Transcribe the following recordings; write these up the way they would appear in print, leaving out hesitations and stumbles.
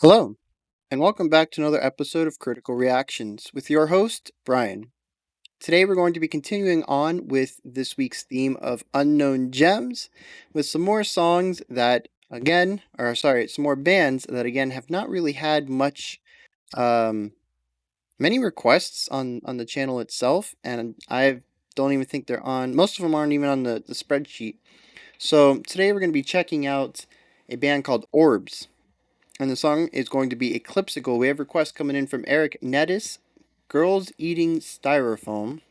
Hello, and welcome back to another episode of Critical Reactions with your host, Bryan. Today we're going to be continuing on with this week's theme of unknown gems with some more songs that, some more bands that, again, have not really had um, many requests on the channel itself, and I don't even think they're on, most of them aren't even on the spreadsheet. So today we're going to be checking out a band called Orbs. And the song is going to be Eclipsical. We have requests coming in from Eric Nettis, Girls Eating Styrofoam,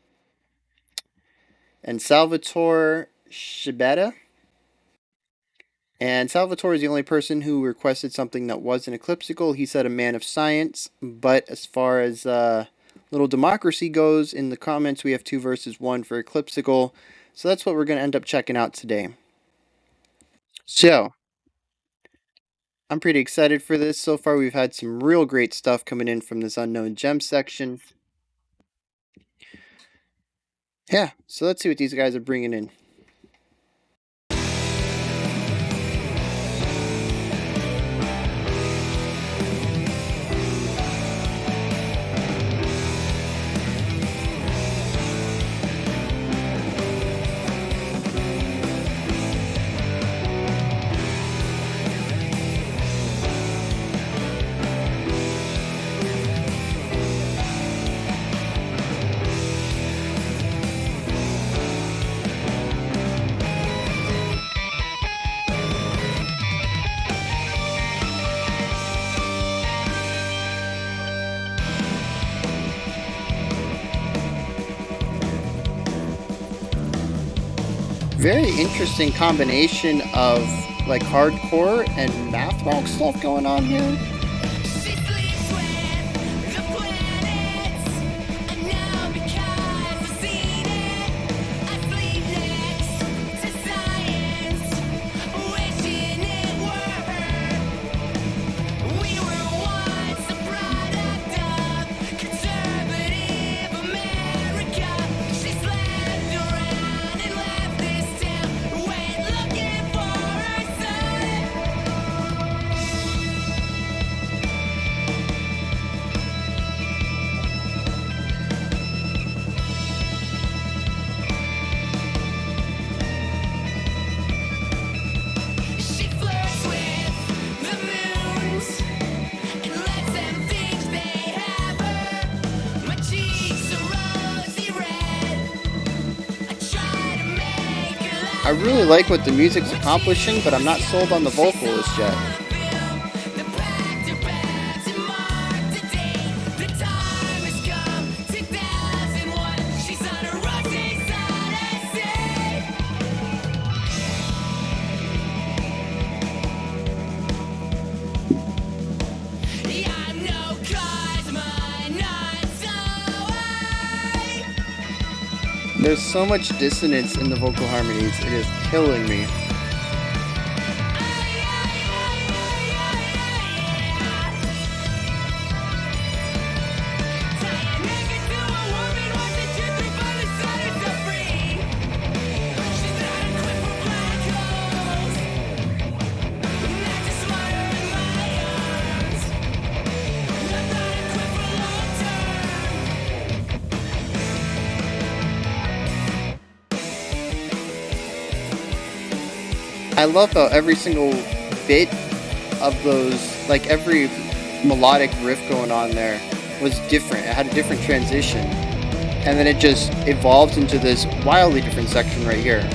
and Salvatore Shibeta. And Salvatore is the only person who requested something that wasn't Eclipsical. He said a man of science, but as far as Little Democracy goes, in the comments we have 2 versus 1 for Eclipsical. So that's what we're going to end up checking out today. So, I'm pretty excited for this. So far, we've had some real great stuff coming in from this unknown gem section. Yeah, so let's see what these guys are bringing in. Very interesting combination of like hardcore and math rock stuff going on here. I really like what the music's accomplishing, but I'm not sold on the vocalist yet. There's so much dissonance in the vocal harmonies, it is killing me. I love how every single bit of those, like every melodic riff going on there was different. It had a different transition. And then it just evolved into this wildly different section right here.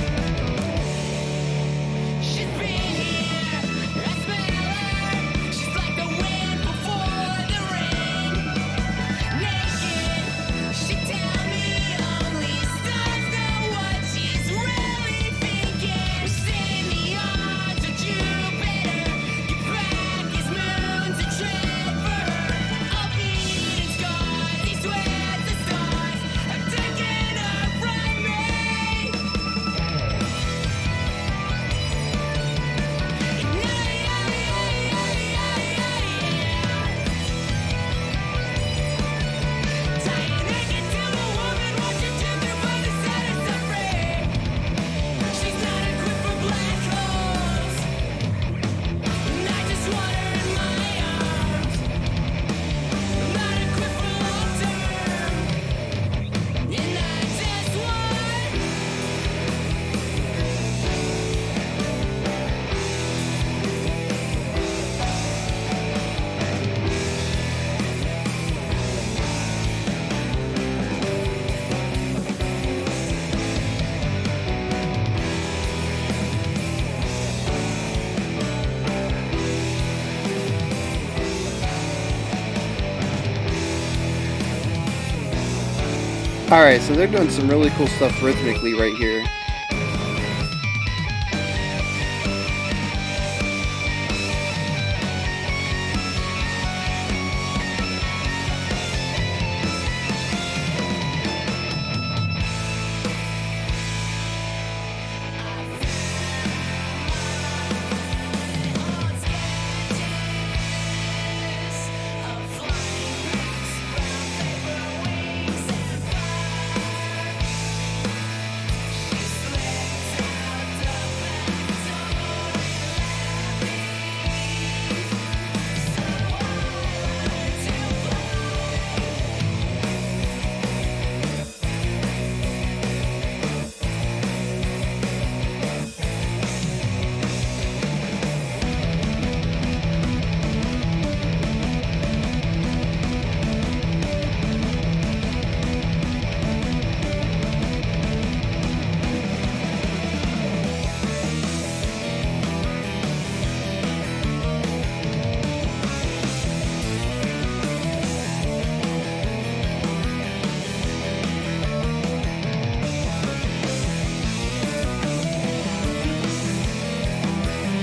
Alright, so they're doing some really cool stuff rhythmically right here.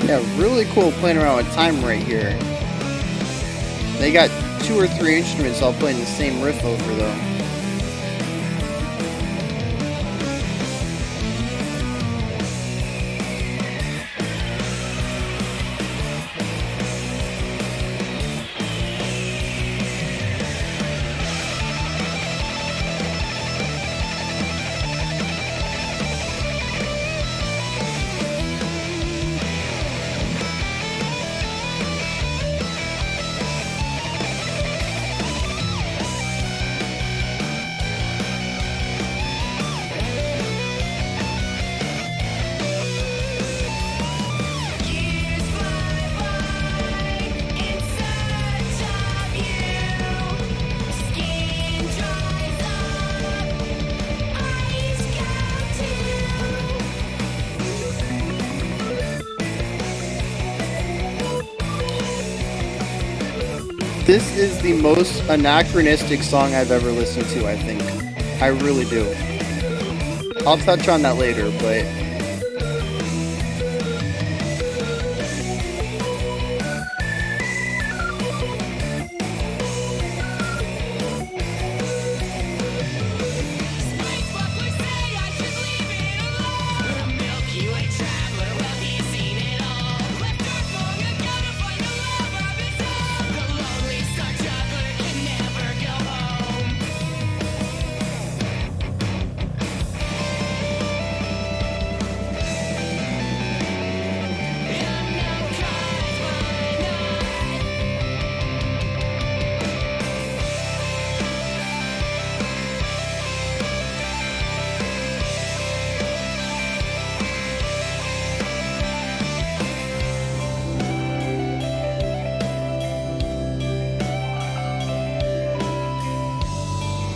Yeah, really cool playing around with time right here. They got 2 or 3 instruments all playing the same riff over though. This is the most anachronistic song I've ever listened to, I think. I really do. I'll touch on that later, but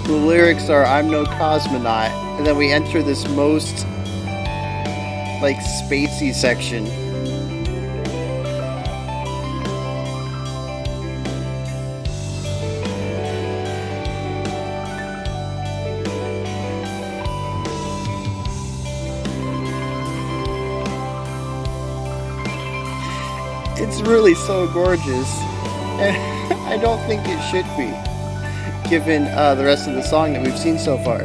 the lyrics are "I'm no cosmonaut," and then we enter this most like spacey section. It's really so gorgeous, and I don't think it should be, given the rest of the song that we've seen so far.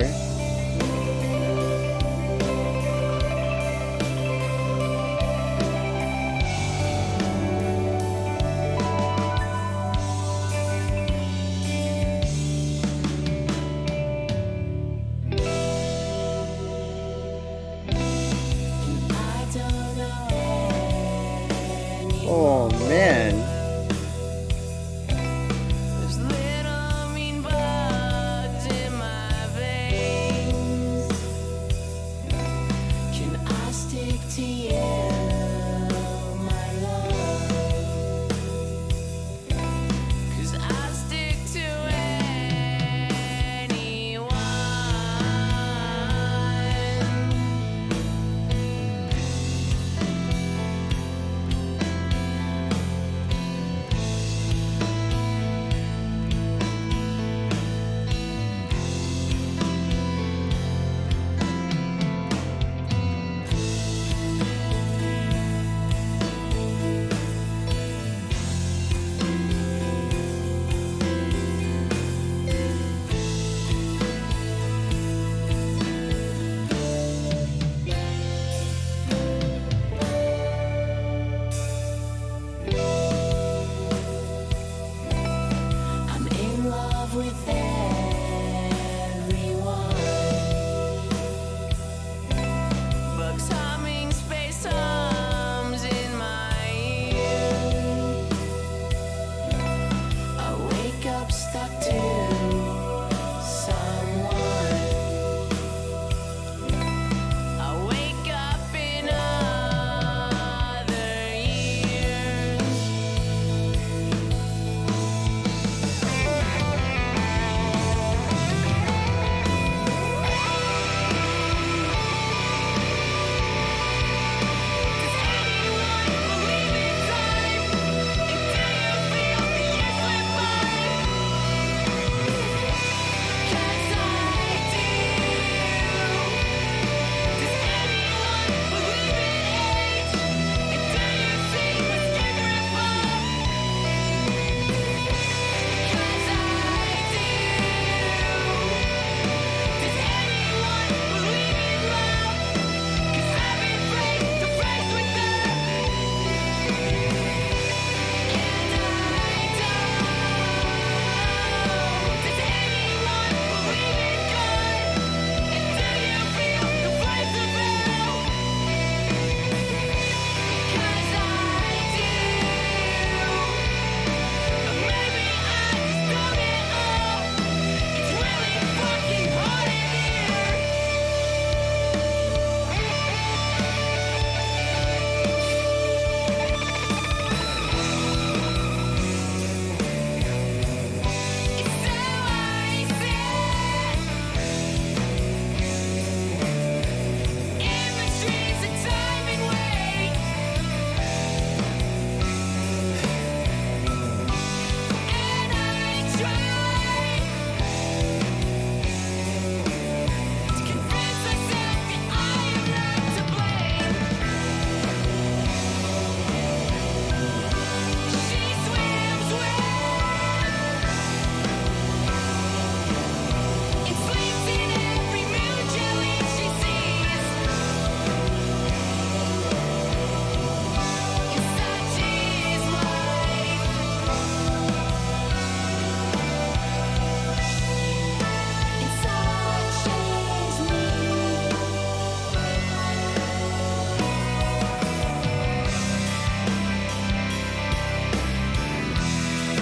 Oh man.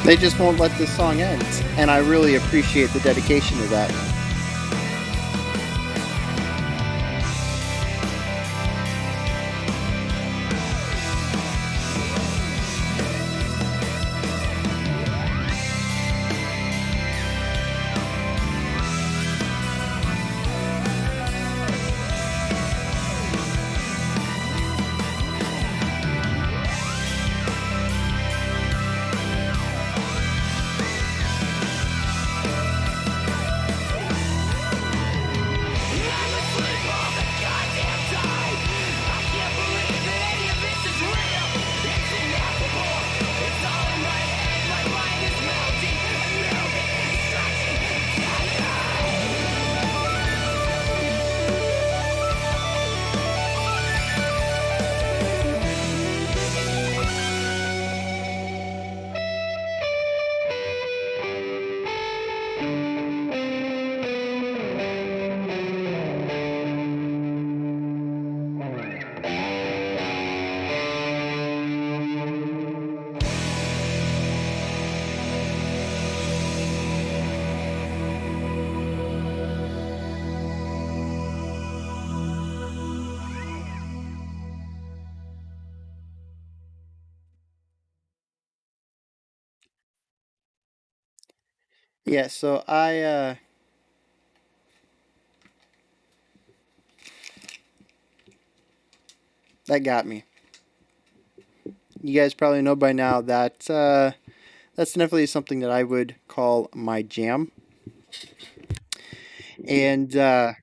They just won't let this song end, and I really appreciate the dedication to that. Yeah, so that got me. You guys probably know by now that that's definitely something that I would call my jam. And go.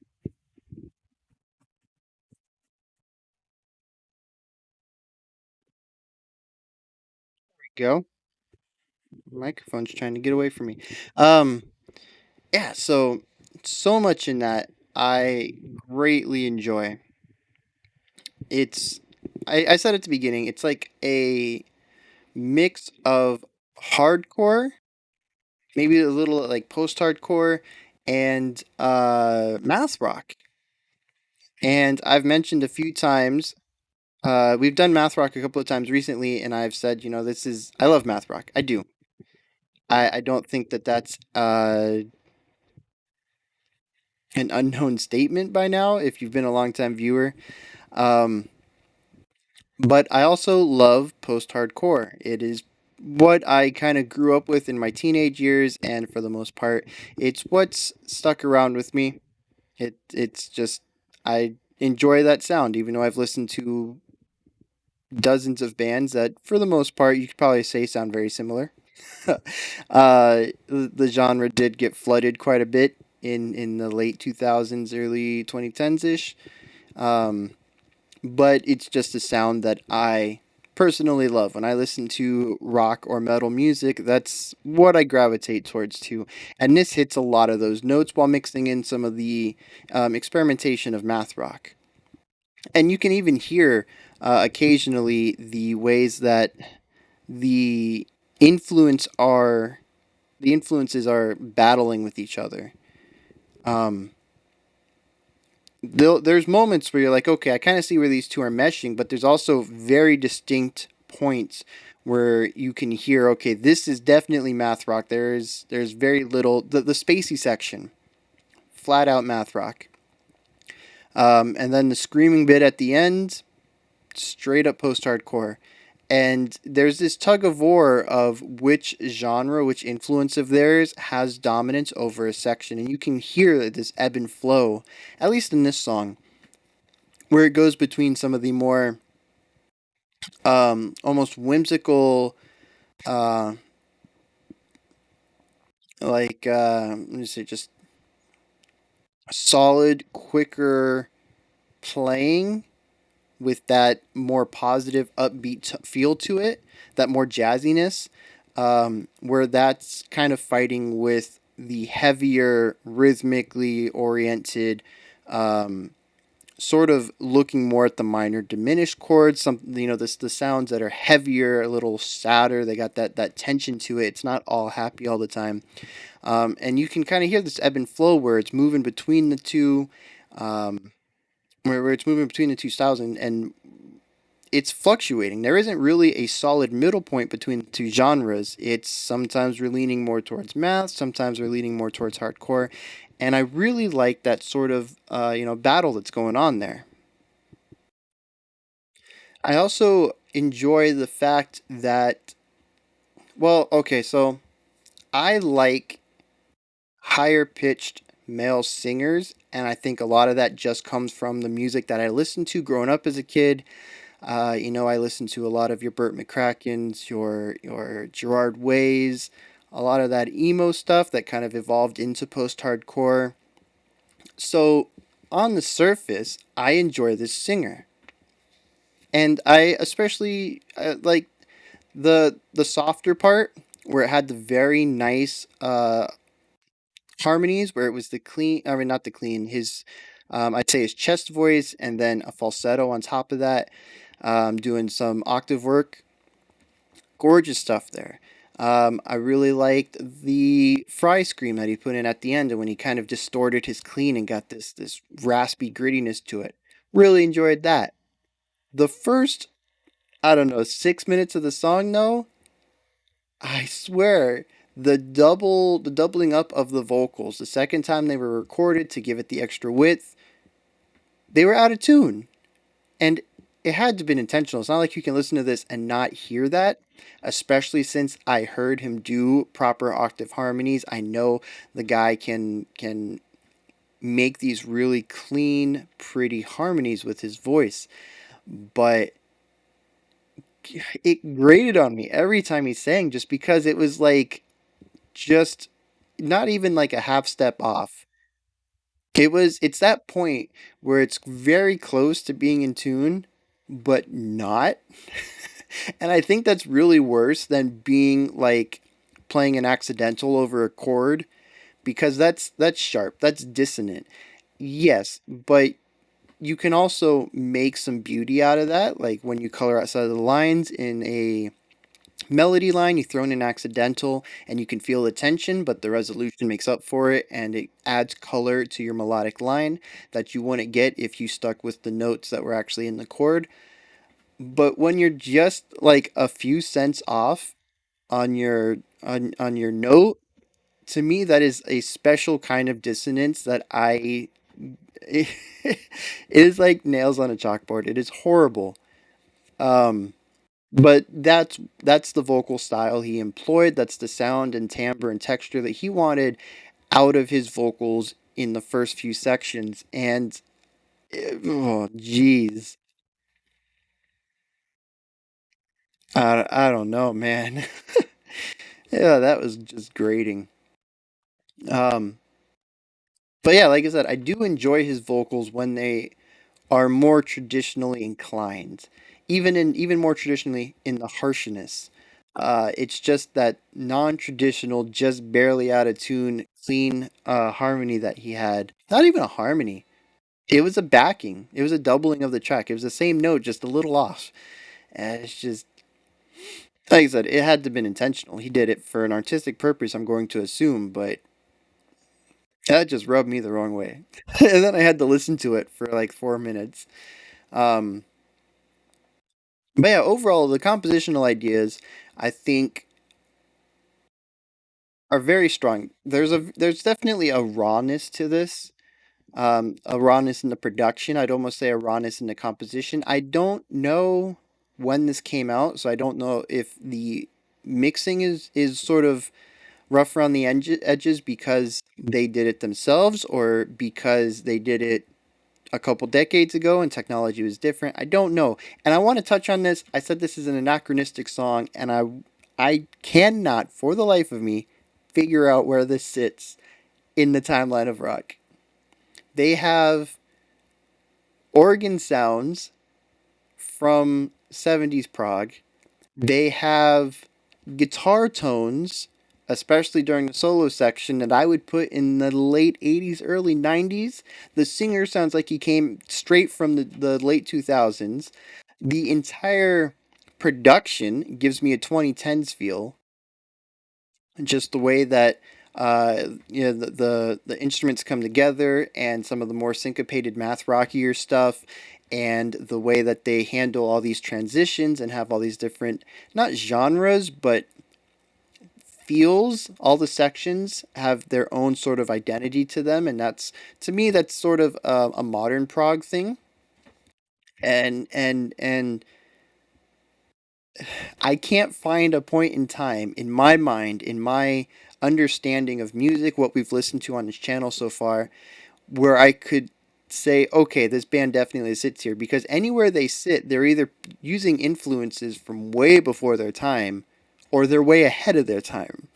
Microphone's trying to get away from me. Um, yeah, so much in that I greatly enjoy. It's I said at the beginning, it's like a mix of hardcore, maybe a little like post-hardcore, and math rock. And I've mentioned a few times, we've done math rock a couple of times recently, and I've said, this is I love math rock. I do. I don't think that that's an unknown statement by now if you've been a long time viewer. Um, but I also love post hardcore. It is what I kind of grew up with in my teenage years, and for the most part, it's what's stuck around with me. It's just I enjoy that sound, even though I've listened to dozens of bands that, for the most part, you could probably say sound very similar. The genre did get flooded quite a bit in the late 2000s, early 2010s ish. Um, but it's just a sound that I personally love. When I listen to rock or metal music, that's what I gravitate towards too. And this hits a lot of those notes while mixing in some of the experimentation of math rock. And you can even hear occasionally the ways that the influence are the influences are battling with each other. Um, there's moments where you're like, okay, I kind of see where these two are meshing, but there's also very distinct points where you can hear, okay, this is definitely math rock. There's very little the spacey section, flat out math rock, and then the screaming bit at the end, straight up post hardcore. And there's this tug of war of which genre, which influence of theirs has dominance over a section. And you can hear this ebb and flow, at least in this song, where it goes between some of the more almost whimsical, uh, let me say, just solid, quicker playing with that more positive, upbeat feel to it, that more jazziness, where that's kind of fighting with the heavier, rhythmically oriented, um, sort of looking more at the minor diminished chords. Some the sounds that are heavier, a little sadder. They got that tension to it. It's not all happy all the time, and you can kind of hear this ebb and flow where it's moving between the two. Where it's moving between the two styles, and it's fluctuating. There isn't really a solid middle point between the two genres. It's sometimes we're leaning more towards math, sometimes we're leaning more towards hardcore, and I really like that sort of battle that's going on there. I also enjoy the fact that, well, okay, so I like higher pitched male singers, and I think a lot of that just comes from the music that I listened to growing up as a kid. I listened to a lot of your Burt McCrackens, your Gerard Ways, a lot of that emo stuff that kind of evolved into post-hardcore. So on the surface, I enjoy this singer, and I especially like the softer part where it had the very nice harmonies, where it was the clean, I mean not the clean, his I'd say his chest voice and then a falsetto on top of that, doing some octave work. Gorgeous stuff there. I really liked the fry scream that he put in at the end, and when he kind of distorted his clean and got this raspy grittiness to it. Really enjoyed that. The first, I don't know, 6 minutes of the song though, I swear, the doubling up of the vocals, the second time they were recorded to give it the extra width, they were out of tune. And it had to have been intentional. It's not like you can listen to this and not hear that, especially since I heard him do proper octave harmonies. I know the guy can make these really clean, pretty harmonies with his voice, but it grated on me every time he sang just because it was like just not even like a half step off. It's that point where it's very close to being in tune, but not. And I think that's really worse than being like playing an accidental over a chord, because that's sharp, that's dissonant. Yes, but you can also make some beauty out of that, like when you color outside of the lines in a melody line, you throw in an accidental and you can feel the tension, but the resolution makes up for it and it adds color to your melodic line that you wouldn't get if you stuck with the notes that were actually in the chord. But when you're just like a few cents off on your note, to me that is a special kind of dissonance that I it is like nails on a chalkboard. It is horrible. Um but that's the vocal style he employed. That's the sound and timbre and texture that he wanted out of his vocals in the first few sections. And oh, jeez, I don't know, man. Yeah, that was just grating. Um, but yeah, like I said, I do enjoy his vocals when they are more traditionally inclined, even more traditionally in the harshness. It's just that non-traditional, just barely out of tune, clean harmony that he had. Not even a harmony. It was a backing. It was a doubling of the track. It was the same note, just a little off. And it's just like I said, it had to have been intentional. He did it for an artistic purpose, I'm going to assume, but that just rubbed me the wrong way. And then I had to listen to it for like 4 minutes. Um, but yeah, overall, the compositional ideas, I think, are very strong. There's definitely a rawness to this, a rawness in the production. I'd almost say a rawness in the composition. I don't know when this came out, so I don't know if the mixing is sort of rough around the edges because they did it themselves or because they did it a couple decades ago and technology was different. I don't know. And I want to touch on this. I said this is an anachronistic song, and I cannot for the life of me figure out where this sits in the timeline of rock. They have organ sounds from 70s prog. They have guitar tones, especially during the solo section, that I would put in the late 80s, early 90s. The singer sounds like he came straight from the late 2000s. The entire production gives me a 2010s feel. Just the way that the instruments come together and some of the more syncopated math rockier stuff. and the way that they handle all these transitions and have all these different, not genres, but feels. All the sections have their own sort of identity to them, and that's, to me, that's sort of a modern prog thing. And I can't find a point in time in my mind, in my understanding of music, what we've listened to on this channel so far, where I could say, okay, this band definitely sits here, because anywhere they sit, they're either using influences from way before their time or they're way ahead of their time.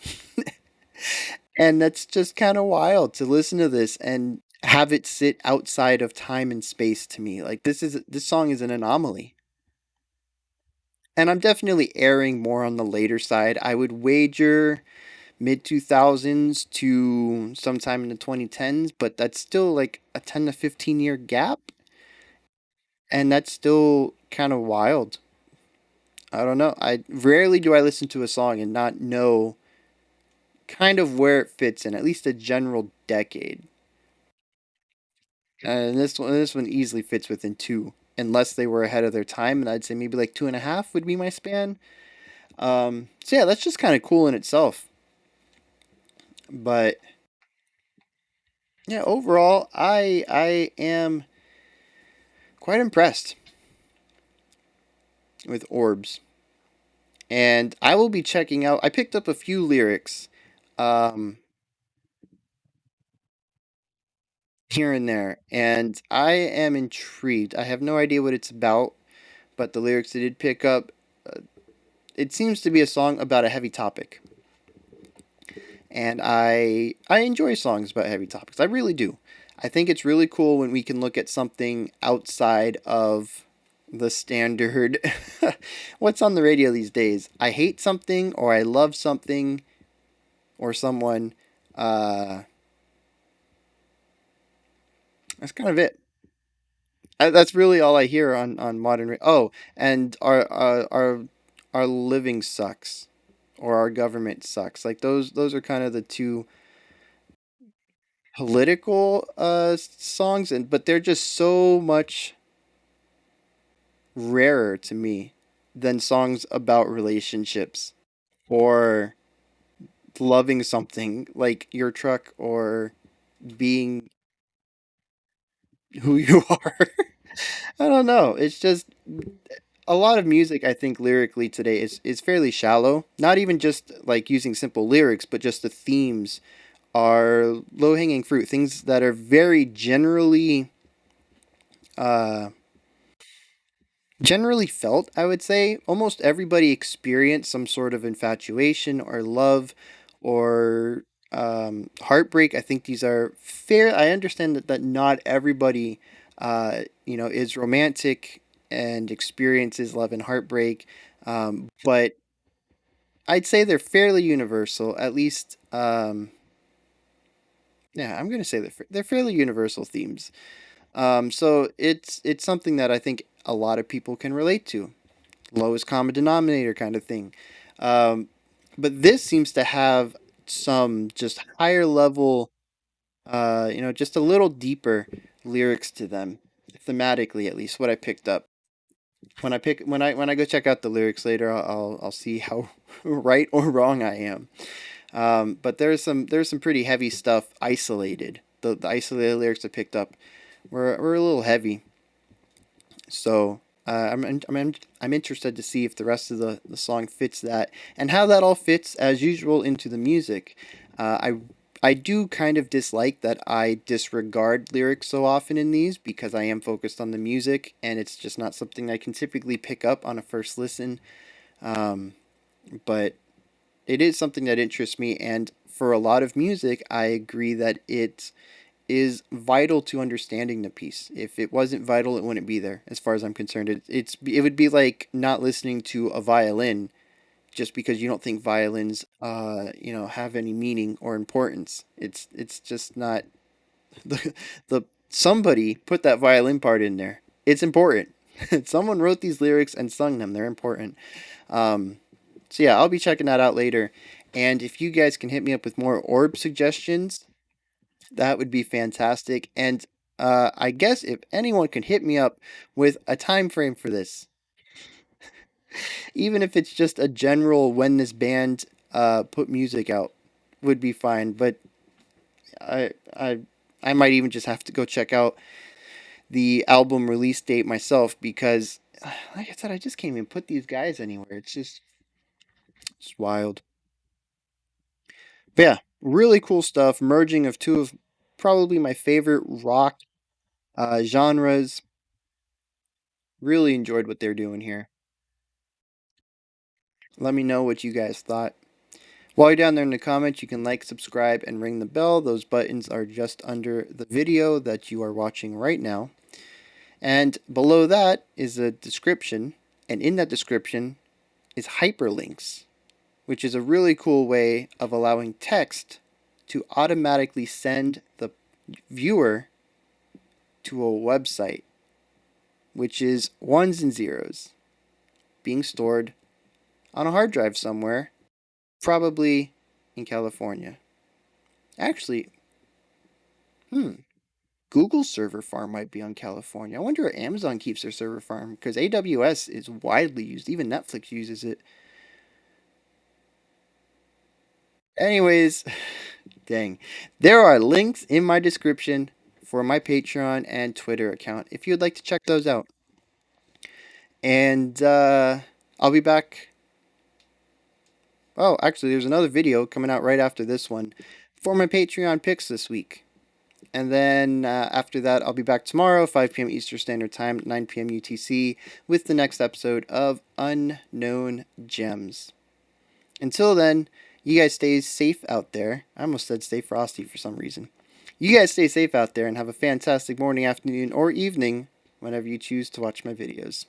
And that's just kind of wild to listen to this and have it sit outside of time and space to me. Like, this song is an anomaly. And I'm definitely erring more on the later side. I would wager mid 2000s to sometime in the 2010s, but that's still like a 10 to 15-year gap, and that's still kind of wild. I don't know. I rarely do I listen to a song and not know kind of where it fits in, at least a general decade. And this one easily fits within two, unless they were ahead of their time, and I'd say maybe like 2.5 would be my span. So yeah, that's just kind of cool in itself. But yeah, overall, I am quite impressed with Orbs, and I will be checking out. I picked up a few lyrics, um, here and there, and I am intrigued. I have no idea what it's about, but the lyrics I did pick up, uh, it seems to be a song about a heavy topic, and I enjoy songs about heavy topics. I really do. I think it's really cool when we can look at something outside of the standard what's on the radio these days. I hate something or I love something or someone. Uh, that's kind of it. That's really all I hear on modern. Oh, and our living sucks, or our government sucks. Like those are kind of the two political songs, and but they're just so much rarer to me than songs about relationships or loving something like your truck or being who you are. I don't know. It's just a lot of music, I think, lyrically today is fairly shallow. Not even just like using simple lyrics, but just the themes are low hanging fruit. Things that are very uh, generally felt, I would say. Almost everybody experienced some sort of infatuation or love or heartbreak. I think these are fair. I understand that not everybody, is romantic and experiences love and heartbreak. But I'd say they're fairly universal, at least. Yeah, I'm going to say they're fairly universal themes. So it's something that I think a lot of people can relate to, lowest common denominator kind of thing. Um, but this seems to have some just higher level, just a little deeper lyrics to them, thematically at least. What I picked up when I go check out the lyrics later, I'll see how right or wrong I am. But there's some pretty heavy stuff isolated. The isolated lyrics I picked up were a little heavy. So I'm interested to see if the rest of the song fits that and how that all fits as usual into the music. I do kind of dislike that I disregard lyrics so often in these because I am focused on the music and it's just not something I can typically pick up on a first listen. Um, but it is something that interests me, and for a lot of music, I agree that it is vital to understanding the piece. If it wasn't vital, it wouldn't be there. As far as I'm concerned, it would be like not listening to a violin just because you don't think violins, have any meaning or importance. It's just not the somebody put that violin part in there. It's important. Someone wrote these lyrics and sung them. They're important. Um, so yeah, I'll be checking that out later. And if you guys can hit me up with more orb suggestions, that would be fantastic. And I guess if anyone can hit me up with a time frame for this, even if it's just a general when this band put music out, would be fine. But I I I might even just have to go check out the album release date myself because, like I said, I just can't even put these guys anywhere. It's wild. But yeah, really cool stuff. Merging of two of probably my favorite rock genres. Really enjoyed what they're doing here. Let me know what you guys thought. While you're down there in the comments, you can like, subscribe, and ring the bell. Those buttons are just under the video that you are watching right now. And below that is a description, and in that description is hyperlinks, which is a really cool way of allowing text to automatically send the viewer to a website, which is ones and zeros being stored on a hard drive somewhere, probably in California. Actually, Google's server farm might be on California. I wonder where Amazon keeps their server farm because AWS is widely used. Even Netflix uses it. Anyways, dang. There are links in my description for my Patreon and Twitter account if you'd like to check those out. And I'll be back. Oh, actually, there's another video coming out right after this one for my Patreon picks this week. And then after that, I'll be back tomorrow, 5 p.m. Eastern Standard Time, 9 p.m. UTC, with the next episode of Unknown Gems. Until then, you guys stay safe out there. I almost said stay frosty for some reason. You guys stay safe out there and have a fantastic morning, afternoon, or evening whenever you choose to watch my videos.